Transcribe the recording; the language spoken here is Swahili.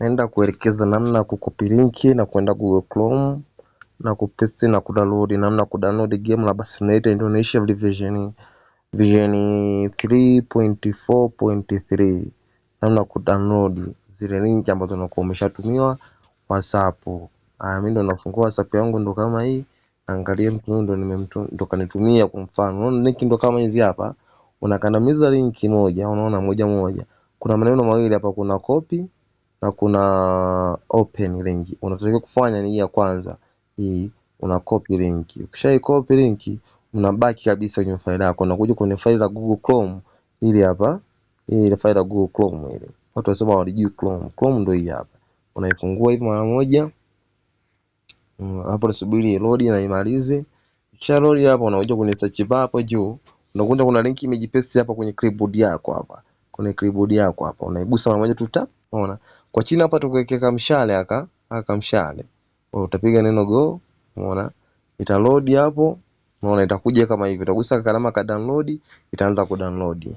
naenda kuelekeza namna ya kucopy link na kwenda Google Chrome na kupaste na kudownload. Namna kudownload game la Simulator Indonesia version 3.4.3. namna kudownload zile link ambazo unakuwa umeshatumiwa WhatsApp. Mimi ndo nafungua WhatsApp yangu ndo kama hii. Angalia mtu ndo kanitumia kwa mfano. Unaona link ndo kama hizi hapa. Unakandamiza link moja, unaona moja. Kuna maneno mawili hapa, kuna copy na kuna open link. Unatakiwa kufanya ni hii ya kwanza. Hii una copy link. Ukisha copy link, unabaki kabisa kwenye faili yako. Unakuja kwenye faili la Google Chrome ili hapa. Hii ile faili la Google Chrome ile. Watu wasema walijui Chrome. Chrome ndio hii hapa. Unaifungua hivi mara moja. Hapo unasubiri load na imalize. Kisha load hapo, unakuja kwenye search bar hapo juu. Unakuta kuna link imejipaste hapa kwenye clipboard yako hapa. Kwenye clipboard yako hapa. Unaigusa mara moja tu tap. Unaona? Kwa chini hapa tukuwekeka mshale aka mshale. Utapiga neno go. Unaona? Ita load hapo. Unaona itakuja kama hivi. Utagusa kalama ka download, itaanza kudownload.